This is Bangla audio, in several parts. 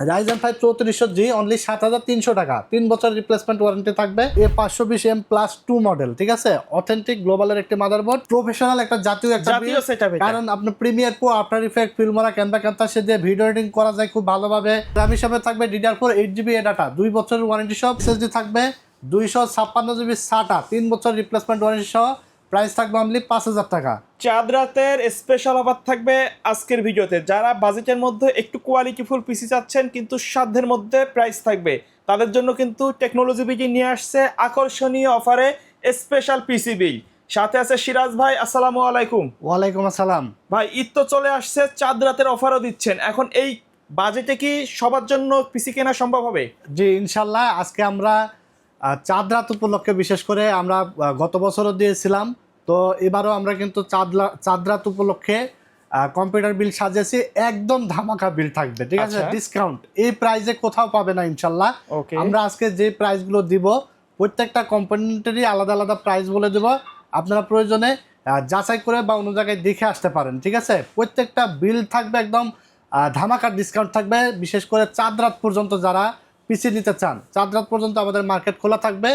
Ryzen 5 3400G অনলি 7300 টাকা, 3 বছর রিপ্লেসমেন্ট ওয়ারেন্টি থাকবে। A520M+2 মডেল, ঠিক আছে, অথেন্টিক গ্লোবালের একটি মাদারবোর্ড, প্রফেশনাল একটা জাতীয় সেটআপ, কারণ আপনি Premiere Pro, after effect, Filmora, Canva ক্যানভাসে দিয়ে ভিডিও এডিটিং করা যায় খুব ভালোভাবে। RAM হিসাবে থাকবে DDR4 8GB ডাটা, 2 বছরের ওয়ারেন্টি সহ। SSD থাকবে 256GB SATA, 3 বছর রিপ্লেসমেন্ট ওয়ারেন্টি সহ। প্রাইস থাকবে অনলি 5000 টাকা। চাঁদ রাতের স্পেশাল অফার থাকবে আজকের ভিডিওতে। যারা বাজেটের মধ্যে একটু কোয়ালিটিফুল পিসি চাচ্ছেন কিন্তু সাধ্যের মধ্যে প্রাইস থাকবে, তাদের জন্য কিন্তু টেকনোলজি বিডি নিয়ে আসছে আকর্ষণীয় অফারে স্পেশাল পিসি বিল। সাথে আছে সিরাজ ভাই, আসসালামু আলাইকুম। ওয়ালাইকুম আসসালাম। ভাই, ঈদ তো চলে আসছে, চাঁদ রাতের অফারও দিচ্ছেন, এখন এই বাজেটে কি সবার জন্য পিসি কেনা সম্ভব হবে? জি ইনশাল্লাহ। আজকে আমরা চাঁদ রাত উপলক্ষে, বিশেষ করে আমরা গত বছরও দিয়েছিলাম, তো এবারও আমরা কিন্তু চাঁদ রাত উপলক্ষে কম্পিউটার বিল সাজিয়েছি। একদম ধামাকা বিল থাকবে, ঠিক আছে, ডিসকাউন্ট এই প্রাইসে কোথাও পাবে না ইনশাল্লাহ। আমরা আজকে যে প্রাইসগুলো দিব, প্রত্যেকটা কম্পোনেন্টেরই আলাদা আলাদা প্রাইস বলে দেব। আপনারা প্রয়োজনে যাচাই করে বা অন্য জায়গায় দেখে আসতে পারেন, ঠিক আছে। প্রত্যেকটা বিল থাকবে একদম ধামাকার ডিসকাউন্ট থাকবে। বিশেষ করে চাঁদ রাত পর্যন্ত যারা পিসি নিতে চান, চাঁদ রাত পর্যন্ত আমাদের মার্কেট খোলা থাকবে,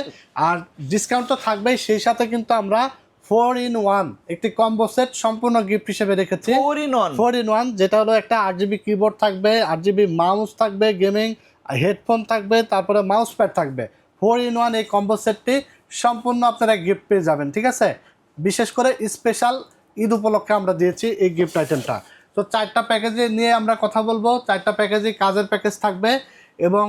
আর ডিসকাউন্ট তো থাকবেই। সেই সাথে কিন্তু আমরা 4-in-1 একটি কম্বো সেট সম্পূর্ণ গিফট হিসেবে রেখেছি। 4-in-1 যেটা হলো একটা 8GB কিবোর্ড থাকবে, 8GB মাউস থাকবে, গেমিং হেডফোন থাকবে, তারপরে মাউস প্যাড থাকবে। 4-in-1 এই কম্বো সেটটি সম্পূর্ণ আপনারা গিফট পেয়ে যাবেন, ঠিক আছে। বিশেষ করে স্পেশাল ঈদ উপলক্ষে আমরা দিয়েছি এই গিফট আইটেমটা। তো 4টা প্যাকেজে নিয়ে আমরা কথা বলবো। 4টা প্যাকেজই কাজের প্যাকেজ থাকবে এবং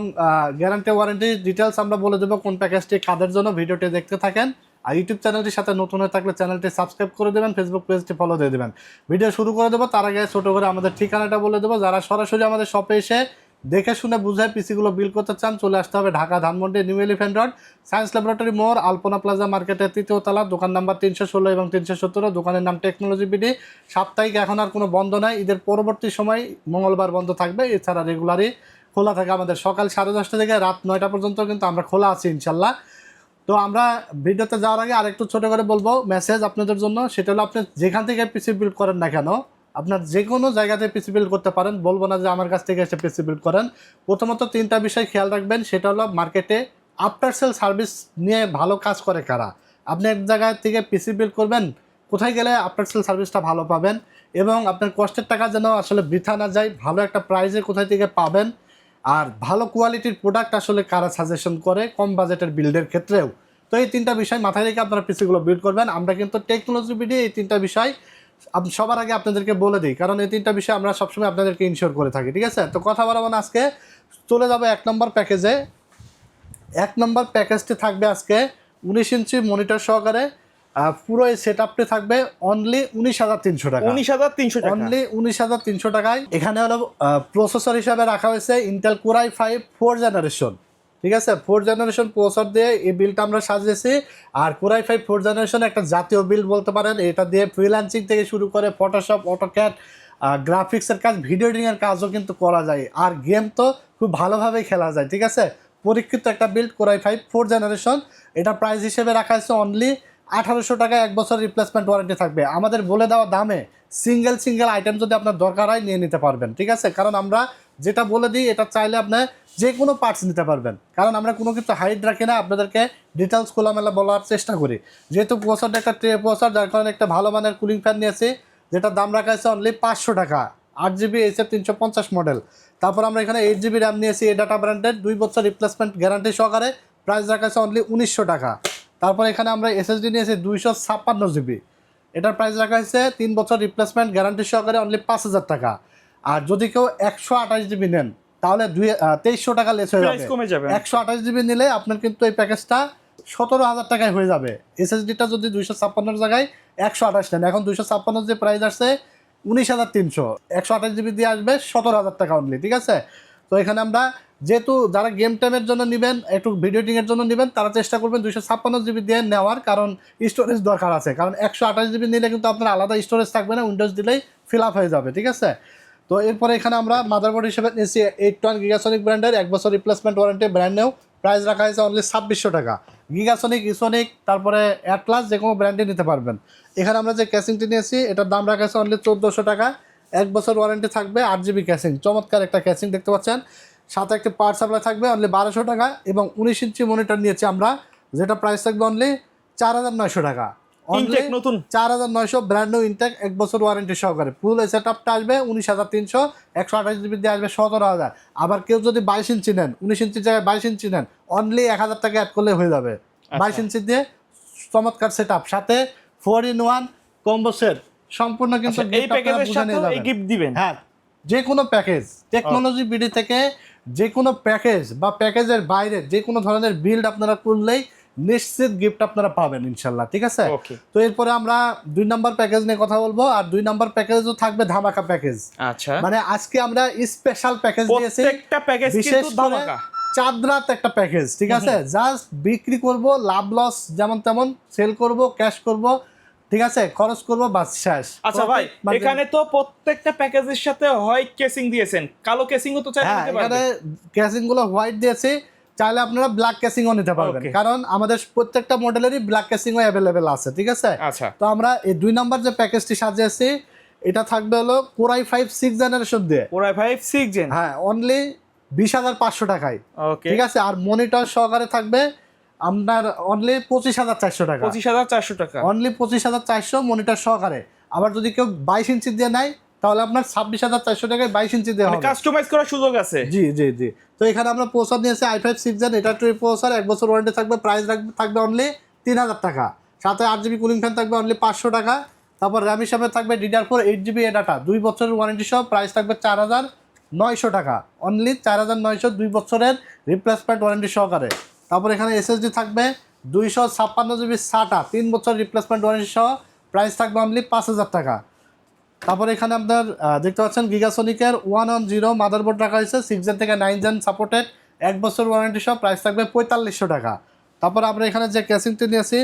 গ্যারান্টি ওয়ারেন্টি ডিটেলস আমরা বলে দেবো কোন প্যাকেজটি কাদের জন্য। ভিডিওটি দেখতে থাকেন। আর ইউটিউব চ্যানেলটির সাথে নতুন হয়ে থাকলে চ্যানেলটি সাবস্ক্রাইব করে দেবেন, ফেসবুক পেজটি ফলো দিয়ে দেবেন। ভিডিও শুরু করে দেবো, তার আগে ছোটো করে আমাদের ঠিকানাটা বলে দেবো। যারা সরাসরি আমাদের শপে এসে দেখে শুনে বুঝে পিসিগুলো বিল করতে চান, চলে আসতে হবে Dhaka Dhanmondi new elephant road, science laboratory মোড়, আলপনা প্লাজা মার্কেটের 3য় তলা, দোকান নাম্বার 316 এবং 317। দোকানের নাম টেকনোলজি বিডি। সাপ্তাহিক এখন আর কোনো বন্ধ নাই, ঈদের পরবর্তী সময় মঙ্গলবার বন্ধ থাকবে। এছাড়া রেগুলারই খোলা থাকে আমাদের সকাল 10:30 থেকে রাত 9টা পর্যন্ত কিন্তু আমরা খোলা আছি ইনশাল্লাহ। তো আমরা ভিডিওতে যাওয়ার আগে আরেকটু ছোটো করে বলবো মেসেজ আপনাদের জন্য। সেটা হলো, আপনি যেখান থেকে পিসি বিল্ড করেন না কেন, আপনার যে কোনো জায়গাতে পিসি বিল্ড করতে পারেন। বলবো না যে আমার কাছ থেকে এসে পিসি বিল্ড করেন। প্রথমত 3টা বিষয় খেয়াল রাখবেন। সেটা হলো, মার্কেটে আফটার সেল সার্ভিস নিয়ে ভালো কাজ করে কারা। আপনি এক জায়গায় থেকে পিসি বিল্ড করবেন, কোথায় গেলে আফটার সেল সার্ভিসটা ভালো পাবেন এবং আপনার কষ্টের টাকা যেন আসলে বৃথা না যায়, ভালো একটা প্রাইসে কোথায় থেকে পাবেন, আর ভালো কোয়ালিটির প্রোডাক্ট আসলে কারা সাজেশন করে কম বাজেটের বিল্ডের ক্ষেত্রেও। তো এই 3টা বিষয় মাথায় রেখে আপনারা পিসিগুলো বিল্ড করবেন। আমরা কিন্তু টেকনোলজি বিডি এই 3টা বিষয় সবার আগে আপনাদেরকে বলে দিই, কারণ এই 3টা বিষয় আমরা সবসময় আপনাদেরকে ইনশিওর করে থাকি, ঠিক আছে। তো কথা বলা মানে আজকে চলে যাবে 1 নম্বর প্যাকেজে। 1 নম্বর প্যাকেজটি থাকবে আজকে 19 ইঞ্চি মনিটর সহকারে। পুরো এই সেট আপটি থাকবে অনলি 19,300 টাকা। 19,300 টাকা, অনলি 19,300 টাকায়। এখানে হলো প্রসেসর হিসাবে রাখা হয়েছে ইন্টেল কোর i5 4 জেনারেশন, ঠিক আছে। 4 জেনারেশন প্রসেসর দিয়ে এই বিলটা আমরা সাজিয়েছি। আর কোর i5 4 জেনারেশন একটা জাতীয় বিল বলতে পারেন। এটা দিয়ে ফ্রিল্যান্সিং থেকে শুরু করে ফটোশপ, অটোক্যাড, গ্রাফিক্সের কাজ, ভিডিও এডিটিংয়ের কাজও কিন্তু করা যায়। আর গেম তো খুব ভালোভাবেই খেলা যায়, ঠিক আছে। পরীক্ষিত একটা বিল্ড কোর i5 4 জেনারেশন। এটা প্রাইস হিসেবে রাখা হয়েছে অনলি 1800 টাকায়। 1 বছর রিপ্লেসমেন্ট ওয়ারেন্টি থাকবে। আমাদের বলে দেওয়া দামে সিঙ্গেল আইটেম যদি আপনার দরকার হয় নিয়ে নিতে পারবেন, ঠিক আছে। কারণ আমরা যেটা বলে দিই, এটা চাইলে আপনার যে কোনো পার্টস নিতে পারবেন, কারণ আমরা কোনো কিছু হাইড রাখি না। আপনাদেরকে ডিটেলস খোলামেলা বলার চেষ্টা করি। যেহেতু প্রসেসরটা একটা ট্রে প্রসেসর, যার কারণে একটা ভালো মানের কুলিং ফ্যান নিয়েছি, যেটার দাম রাখা হয়েছে অনলি 500 টাকা। 8GB SF350 model. তারপর আমরা এখানে 8GB র্যাম নিয়েছি এ ডাটা ব্র্যান্ডের, 2 বছর রিপ্লেসমেন্ট গ্যারান্টি সহকারে। প্রাইস রাখা হয়েছে অনলি 1900 টাকা। তারপর এখানে আমরা SSD নিয়েছি 256GB। এটার প্রাইস রাখা হয়েছে 3 বছর রিপ্লেসমেন্ট গ্যারান্টি সহকারে অনলি 5000 টাকা। আর যদি কেউ 128GB নেন, তাহলে 2300 টাকা লেস হয়ে যাবে। 128GB নিলে আপনার কিন্তু এই প্যাকেজটা 17,000 টাকায় হয়ে যাবে। SSDটা যদি 256 জায়গায় 128 নেন, এখন 256 যে প্রাইস আসছে 19,300, 128GB দিয়ে আসবে 17,000 টাকা অনলি, ঠিক আছে। তো এখানে আমরা যেহেতু যারা গেম টাইমের জন্য নেবেন, একটু ভিডিও এডিটিংয়ের জন্য নেবেন, তারা চেষ্টা করবেন 256GB দিয়ে নেওয়ার, কারণ স্টোরেজ দরকার আছে। কারণ 128GB নিলে কিন্তু আপনার আলাদা স্টোরেজ থাকবে না, উইন্ডোজ দিলেই ফিল আপ হয়ে যাবে, ঠিক আছে। তো এরপরে এখানে আমরা মাদারবোর্ড হিসেবে নিয়েছি 81 গিগাসনিক ব্র্যান্ডের 1 বছর replacement warranty, brand new. Price রাখা হয়েছে অনলি 2600 টাকা। গিগাসনিক, ইসোনিক, তারপরে অ্যাটলাস যে কোনো ব্র্যান্ডে নিতে পারবেন। এখানে আমরা যে ক্যাসিংটি নিয়েছি, এটার দাম রাখা হয়েছে অনলি 1400 টাকা। 1 বছর ওয়ারেন্টি থাকবে, 8GB ক্যাসিং, চমৎকার একটা ক্যাসিং দেখতে পাচ্ছেন। সাথে একটা পাওয়ার সাপ্লাই থাকবে অনলি 1200 টাকা, এবং 19 ইঞ্চি মনিটর নিয়েছি আমরা, যেটা প্রাইস থাকবে অনলি 4900 টাকা। ইনটেক নতুন 4900 ব্র্যান্ড নিউ ইনটেক, 1 বছর ওয়ারেন্টি সহকারে। ফুল সেট আপটা আসবে 19300, 128 জিবি দিয়ে আসবে 17000। আবার কেউ যদি 22 ইঞ্চি নেন, 19 ইঞ্চির জায়গায় 22 ইঞ্চি নেন, অনলি 1000 টাকা অ্যাড করলে হয়ে যাবে। 22 ইঞ্চি দিয়ে চমৎকার সেট আপ, সাথে 4-in-1 কম্বো সেট সম্পূর্ণ কিন্তু এই প্যাকেজের সাথে এই গিফট দিবেন। হ্যাঁ, যে কোনো প্যাকেজ টেকনোলজি বিডি থেকে যে কোনো প্যাকেজ বা প্যাকেজের বাইরে যে কোনো ধরনের বিল্ড আপনারা করলেই নিশ্চিত গিফট আপনারা পাবেন ইনশাল্লাহ, ঠিক আছে। তো এরপরে আমরা 2 নাম্বার প্যাকেজ নিয়ে কথা বলবো, আর 2 নাম্বার প্যাকেজও থাকবে ধামাকা প্যাকেজ। আচ্ছা, মানে আজকে আমরা স্পেশাল প্যাকেজ দিয়েছি, প্রত্যেকটা প্যাকেজ কিন্তু ধামাকা। চাঁদ রাত একটা প্যাকেজ, ঠিক আছে। জাস্ট বিক্রি করব, লাভ লস যেমন তেমন সেল করব, ক্যাশ করব, ঠিক আছে, খরচ করব, বাস শেষ। আচ্ছা ভাই, এখানে তো প্রত্যেকটা প্যাকেজের সাথে হোয়াইট কেসিং দিয়েছেন, কালো কেসিংও তো চাইলে নিতে পারবেন। এখানে কেসিং গুলো হোয়াইট দিয়েছি, চাইলে আপনারা ব্ল্যাক কেসিংও নিতে পারবেন, কারণ আমাদের প্রত্যেকটা মডেলেরই ব্ল্যাক কেসিংও অ্যাভেলেবেল আছে, ঠিক আছে। আচ্ছা, তো আমরা এই 2 নাম্বার যে প্যাকেজটি সাজিয়েছি, এটা থাকবে হলো Core i5 6th জেনারেশন দিয়ে। Core i5 6th জেন, হ্যাঁ, অনলি 20500 টাকায়, ওকে, ঠিক আছে। আর মনিটর সহকারে থাকবে আপনার অনলি 25400 টাকা, 25400 টাকা, অনলি 25400 মনিটর সহকারে। আবার যদি কেউ 22 ইঞ্চি দিয়ে নেয়, তাহলে আপনার 26400 টাকায় 22 ইঞ্চি দেওয়া হবে, কাস্টমাইজ করার সুযোগ আছে। জি জি জি। তো এখানে আমরা প্রসেসর নিয়েছি i5 6th জেন, এটা ট্রি প্রসেসর, 1 বছর ওয়ারেন্টি থাকবে, প্রাইস থাকবে অনলি 3000 টাকা, সাথে 8GB কুলিং ফ্যান থাকবে অনলি 500 টাকা। তারপর র্যাম হিসাবে থাকবে DDR4 8GB ডাটা, 2 বছরের ওয়ারেন্টি সহ, প্রাইস থাকবে 4900 টাকা, অনলি 4900, 2 বছরের রিপ্লেসমেন্ট ওয়ারেন্টি সহকারে। তারপর এখানে SSD থাকবে 256GB SATA, 3 বছর রিপ্লেসমেন্ট ওয়ারেন্টি সহ, প্রাইস থাকবে অনলি 5000 টাকা। তারপর এখানে আপনার দেখতে পাচ্ছেন গিগাসনিকের 110 মাদারবোর্ড রাখা হয়েছে, 6 জেন থেকে 9 জেন সাপোর্টেড, 1 বছর ওয়ারেন্টি সহ, প্রাইস থাকবে 4500 টাকা। তারপর আমরা এখানে যে ক্যাসিংটি নিয়েছি,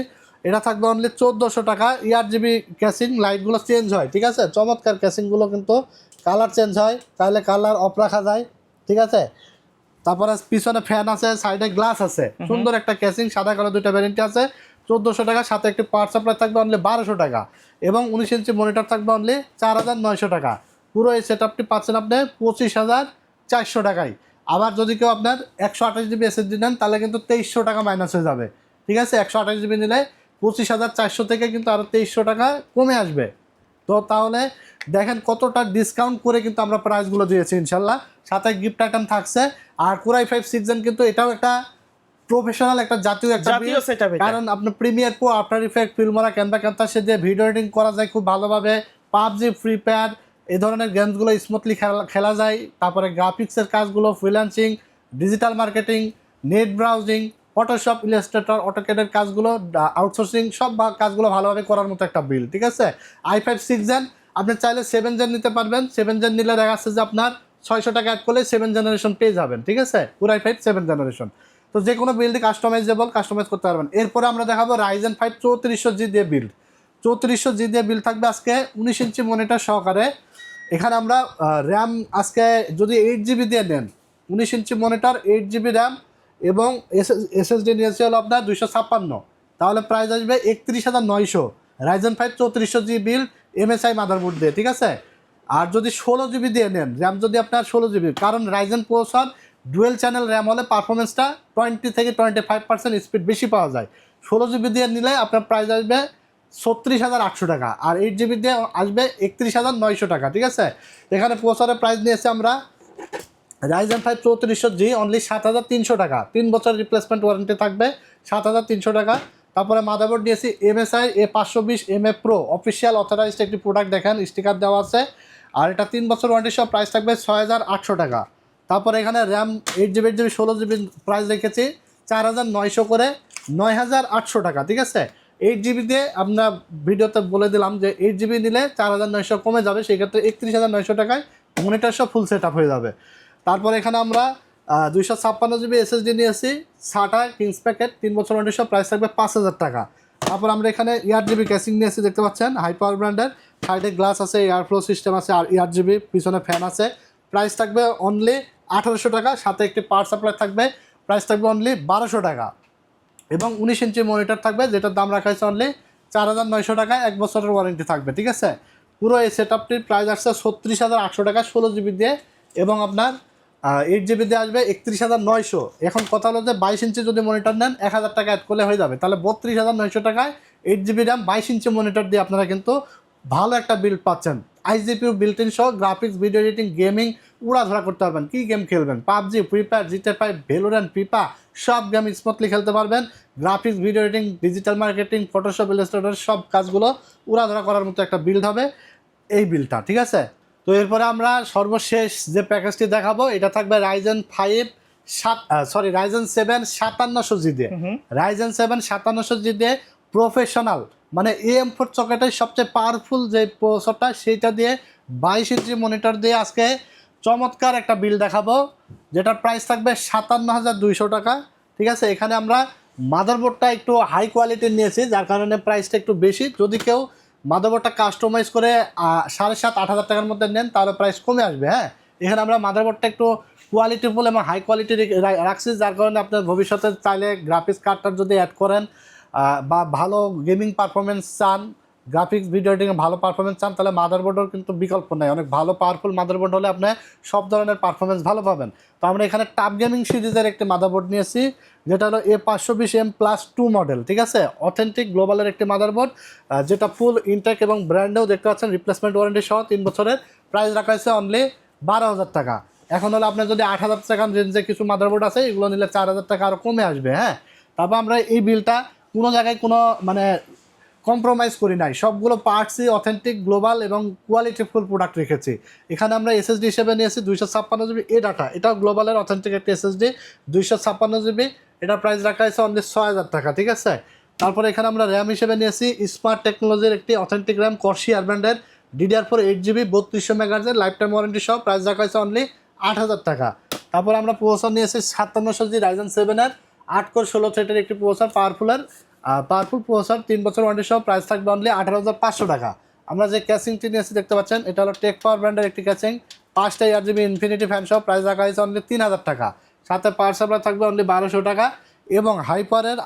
এটা থাকবে অনলি 1400 টাকা। ERGB ক্যাসিং, লাইটগুলো চেঞ্জ হয়, ঠিক আছে, চমৎকার ক্যাসিংগুলো, কিন্তু কালার চেঞ্জ হয়, তাহলে কালার অফ রাখা যায়, ঠিক আছে। তারপরে পিছনে ফ্যান আছে, সাইডে গ্লাস আছে, সুন্দর একটা ক্যাসিং, সাদা কালো 2টা ভ্যারিয়েন্ট আছে, 1400 টাকা, সাথে একটি পাওয়ার সাপ্লাই থাকবে অনলি 1200 টাকা, এবং 19 ইঞ্চি মনিটর থাকবে অনলি 4900 টাকা। পুরো এই সেট আপটি পাচ্ছেন আপনি 25400 টাকায়। আবার যদি কেউ আপনার 128GB SSD নেন, তাহলে কিন্তু 2300 টাকা মাইনাস হয়ে যাবে, ঠিক আছে। 128GB নিলে 25400 থেকে কিন্তু আরও 2300 টাকা কমে আসবে। তো তাহলে দেখেন কতটা ডিসকাউন্ট করে কিন্তু আমরা প্রাইসগুলো দিয়েছি ইনশাল্লাহ, সাথে গিফট আইটেম থাকছে। আর Core i5 6th জেন কিন্তু এটাও একটা প্রফেশনাল, একটা জাতীয় সেটআপ, কারণ আপনার Premiere Pro, after effect, ফিল্মরা, Canva দিয়ে ভিডিও এডিটিং করা যায় খুব ভালোভাবে। পাবজি, ফ্রি ফায়ার এই ধরনের গেমসগুলো স্মুথলি খেলা যায়। তারপরে গ্রাফিক্সের কাজগুলো, freelancing, digital marketing, net browsing, Photoshop, Illustrator, অটোক্যাডের কাজগুলো, আউটসোর্সিং, সব কাজগুলো ভালোভাবে করার মতো একটা বিল, ঠিক আছে। i5 6th জেন আপনি চাইলে 7 জেন নিতে পারবেন, 7 জেন নিলে দেখা যাচ্ছে যে আপনার 600 টাকা অ্যাড করলে 7 জেনারেশন পেয়ে যাবেন, ঠিক আছে। Core i5 7 জেনারেশন, তো যে কোনো বিল্ড কাস্টমাইজ করতে পারবেন। এরপরে আমরা দেখাবো Ryzen 5 3400G দিয়ে বিল্ড। 3400G দিয়ে বিল্ড থাকবে আজকে 19 ইঞ্চি মনিটর সহকারে। এখানে আমরা র্যাম আজকে যদি 8GB দিয়ে নেন, 19 ইঞ্চি মনিটর, 8GB র্যাম, এবং SSD নিয়েছে হলো আপনার 256, তাহলে প্রাইস আসবে 31900। Ryzen 5 3400G build MSI motherboard দিয়ে, ঠিক আছে। আর যদি 16GB দিয়ে নেন, র্যাম যদি আপনার 16GB, কারণ Ryzen processor dual channel RAM হলে পারফরমেন্সটা 20 থেকে 25% স্পিড বেশি পাওয়া যায়। 16GB দিয়ে নিলে আপনার প্রাইস আসবে 36800 টাকা, আর 8GB দিয়ে আসবে 31900 টাকা, ঠিক আছে। এখানে প্রসেসরের প্রাইস নিয়েছে আমরা Ryzen 5 3400G অনলি 7300 টাকা, 3 বছর রিপ্লেসমেন্ট ওয়ারেন্টি থাকবে, 7300 টাকা। তারপরে মাদারবোর্ড নিয়েছি MSI A520MA Pro, official authorised একটি প্রোডাক্ট, দেখেন স্টিকার দেওয়া আছে, আর এটা 3 বছর ওয়ারেন্টি সহ, প্রাইস থাকবে 6800 টাকা। তারপরে এখানে RAM 8GB 8GB 16GB price রেখেছি 4900 করে, 9800 টাকা, ঠিক আছে। 8GB দিয়ে আমরা ভিডিওতে বলে দিলাম যে 8GB নিলে 4900 কমে যাবে, সেই ক্ষেত্রে 31900 টাকায় মনিটর সব ফুল সেট আপ হয়ে যাবে। তারপর এখানে আমরা 256GB SSD নিয়েছি, SATA কিংস প্যাকেট, 3 বছর ওয়ারেন্টি সহ, প্রাইস থাকবে 5000 টাকা। তারপর আমরা এখানে ERGB ক্যাসিং নিয়েছি, দেখতে পাচ্ছেন হাই পাওয়ার ব্র্যান্ডের, সাইডে গ্লাস আছে, এয়ার ফ্লো সিস্টেম আছে, আর ERGB পিছনে ফ্যান আছে। প্রাইস থাকবে অনলি 1800 টাকা, সাথে একটি পাওয়ার সাপ্লাই থাকবে, প্রাইস থাকবে অনলি 1200 টাকা, এবং 19 ইঞ্চি মনিটর থাকবে, যেটার দাম রাখা হয়েছে অনলি 4900 টাকায়, 1 বছরের ওয়ারেন্টি থাকবে, ঠিক আছে। পুরো এই সেট আপটির প্রাইস আসছে 36800 টাকা 16GB দিয়ে, এবং আপনার 8GB দিয়ে আসবে 31,900। এখন কথা হলো যে 22 ইঞ্চি যদি মনিটর নেন 1,000 টাকা অ্যাড করলে হয়ে যাবে, তাহলে 32,900 টাকায় 8GB র্যাম 22 ইঞ্চি মনিটর দিয়ে আপনারা কিন্তু ভালো একটা বিল্ড পাচ্ছেন। আইজিপিউ বিল্ট ইন সহ গ্রাফিক্স, ভিডিও এডিটিং, গেমিং উড়াধরা করতে পারবেন। কি গেম খেলবেন? PUBG, free fire, GTA 5, Valorant, FIFA সব গেম স্মুথলি খেলতে পারবেন। Graphics, video editing, digital marketing, Photoshop, Illustrator সব কাজগুলো উড়াধরা করার মতো একটা বিল্ড হবে এই বিলটা, ঠিক আছে? তো এরপরে আমরা সর্বশেষ যে প্যাকেজটি দেখাবো এটা থাকবে রাইজেন 7 5700G দিয়ে। রাইজেন 7 5700G দিয়ে প্রফেশনাল মানে AM4 সকেটের সবচেয়ে পাওয়ারফুল যে প্রসেসরটা সেইটা দিয়ে 22 ইঞ্চি মনিটর দিয়ে আজকে চমৎকার একটা বিল দেখাবো, যেটার প্রাইস থাকবে 57,200 টাকা, ঠিক আছে? এখানে আমরা মাদারবোর্ডটা একটু হাই কোয়ালিটির নিয়েছি, যার কারণে প্রাইসটা একটু বেশি। যদি কেউ মাদারবোর্ডটা কাস্টমাইজ করে 7,500-8,000 টাকার মধ্যে নেন তাহলে প্রাইস কমে আসবে। হ্যাঁ, এখানে আমরা মাদারবোর্ডটা একটু কোয়ালিটিফুল এবং হাই কোয়ালিটি রাখছি, যার কারণে আপনার ভবিষ্যতে চাইলে গ্রাফিক্স কার্ডটা যদি অ্যাড করেন বা ভালো গেমিং পারফরমেন্স চান, গ্রাফিক্স ভিডিও এডিটিংয়ে ভালো পারফরমেন্স চান, তাহলে মাদারবোর্ডের কিন্তু বিকল্প নেই। অনেক ভালো পাওয়ারফুল মাদারবোর্ড হলে আপনি সব ধরনের পারফরমেন্স ভালো পাবেন। তো আমরা এখানে টাপ গেমিং সিরিজের একটি মাদারবোর্ড নিয়েছি, যেটা হলো A520M+2 মডেল, ঠিক আছে? অথেন্টিক গ্লোবালের একটি মাদারবোর্ড, যেটা ফুল ইনটেক এবং ব্র্যান্ডেও দেখতে পাচ্ছেন, রিপ্লেসমেন্ট ওয়ারেন্টি সহ 3 বছরের। প্রাইস রাখা হয়েছে অনলি 12,000 টাকা। এখন হলো আপনার যদি 8,000 টাকার রেঞ্জে কিছু মাদারবোর্ড আছে, এগুলো নিলে 4,000 টাকা আরও কমে আসবে। হ্যাঁ, তারপর আমরা এই বিলটা কোনো জায়গায় কোনো মানে কম্প্রোমাইজ করি নাই, সবগুলো পার্টসই অথেন্টিক গ্লোবাল এবং কোয়ালিটিফুল প্রোডাক্ট রেখেছি। এখানে আমরা এসএসডি হিসেবে নিয়েছি 256GB এ ডাটা, এটাও গ্লোবালের অথেন্টিক একটা এসএসডি 256GB, এটার প্রাইস রাখা হয়েছে অনলি 6,000 টাকা, ঠিক আছে? তারপরে এখানে আমরা র্যাম হিসেবে নিয়েছি স্মার্ট টেকনোলজির একটি অথেন্টিক র্যাম কর্সিয়ার ব্র্যান্ডের DDR4 8GB 3200 মেগাহার্জের লাইফ টাইম ওয়ারেন্টি সহ, প্রাইস রাখা হয়েছে অনলি 8,000 টাকা। তারপর আমরা প্রসেসর নিয়েছি 5700G রাইজেন 7-এর 8 কোর 16 থ্রেডের একটি প্রসেসর, পাওয়ারফুল প্রসেসর, 3 বছর ওয়ারেন্টি সহ, প্রাইস থাকবে অনলি 18,500 টাকা। আমরা যে ক্যাসিংটি নিয়েছি দেখতে পাচ্ছেন, এটা হলো টেক পাওয়ার ব্র্যান্ডের একটি ক্যাসিং, 5টা RGB ইনফিনিটি ফ্যান সহ, প্রাইস রাখা হয়েছে অনলি 3,000 টাকা। সাথে পাওয়ার সাপ্লাই থাকবে অনলি 1,200 টাকা এবং হাইপারের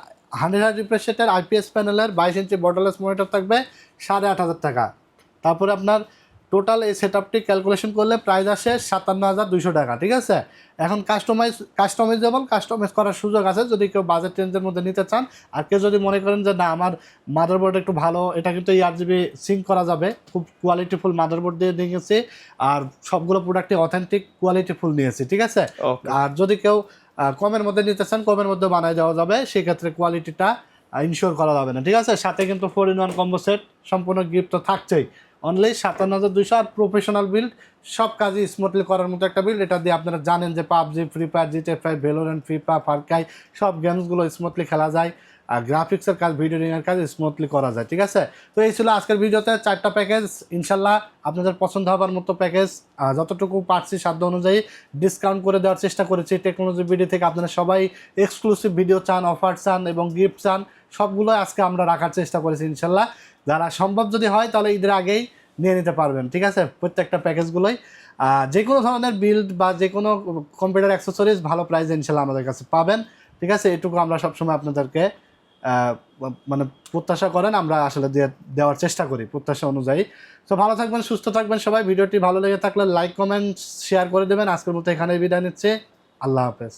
100 রিফ্রেশ রেটের IPS প্যানেলের 22 ইঞ্চি বর্ডারলেস মনিটর থাকবে 8,500 টাকা। তারপরে আপনার টোটাল এই সেটআপটি ক্যালকুলেশন করলে প্রাইস আসে 57,200 টাকা, ঠিক আছে? এখন কাস্টমাইজ করার সুযোগ আছে যদি কেউ বাজেট রেঞ্জের মধ্যে নিতে চান। আর কেউ যদি মনে করেন যে না আমার মাদারবোর্ড একটু ভালো, এটা কিন্তু এই RGB সিঙ্ক করা যাবে, খুব কোয়ালিটিফুল মাদারবোর্ড দিয়ে নিয়েছি, আর সবগুলো প্রোডাক্টই অথেন্টিক কোয়ালিটিফুল নিয়েছি, ঠিক আছে? আর যদি কেউ কমের মধ্যে নিতে চান, কমের মধ্যে বানায় দেওয়া যাবে, সেক্ষেত্রে কোয়ালিটিটা ইনশিওর করা যাবে না, ঠিক আছে? সাথে কিন্তু 4-in-1 কম্বো সেট সম্পূর্ণ গিফট তো থাকছেই। অনলি 57,200 আর প্রফেশনাল বিল্ড, সব কাজই স্মুথলি করার মতো একটা বিল্ড। এটা দিয়ে আপনারা জানেন যে PUBG, free fire, GTA 5, Valorant, FIFA, ফারকাই সব গেমসগুলো স্মুথলি খেলা যায়, আর গ্রাফিক্সের কাজ, ভিডিও এডিটিংয়ের কাজ স্মুথলি করা যায়, ঠিক আছে? তো এই ছিল আজকের ভিডিওতে 4টা প্যাকেজ। ইনশাল্লাহ আপনাদের পছন্দ হবার মতো প্যাকেজ, যতটুকু পারছি সাধ্য অনুযায়ী ডিসকাউন্ট করে দেওয়ার চেষ্টা করেছি। টেকনোলজি ভিডিও থেকে আপনারা সবাই এক্সক্লুসিভ ভিডিও চান, অফার চান এবং গিফট চান, সবগুলো আজকে আমরা রাখার চেষ্টা করেছি। ইনশাল্লাহ যারা সম্ভব যদি হয় তাহলে ঈদের আগেই নিয়ে নিতে পারবেন, ঠিক আছে? প্রত্যেকটা প্যাকেজগুলোই যে কোনো ধরনের বিল্ড বা যে কোনো কম্পিউটার অ্যাক্সেসরিজ ভালো প্রাইসে ইনশাল্লাহ আমাদের কাছে পাবেন, ঠিক আছে? এটুকু আমরা সবসময় আপনাদেরকে মানে প্রত্যাশা করেন, আমরা আসলে দেওয়ার চেষ্টা করি প্রত্যাশা অনুযায়ী। তো ভালো থাকবেন, সুস্থ থাকবেন সবাই। ভিডিওটি ভালো লেগে থাকলে লাইক, কমেন্ট, শেয়ার করে দেবেন। আজকের মতো এখানেই বিদায় নিচ্ছে। আল্লাহ হাফেজ।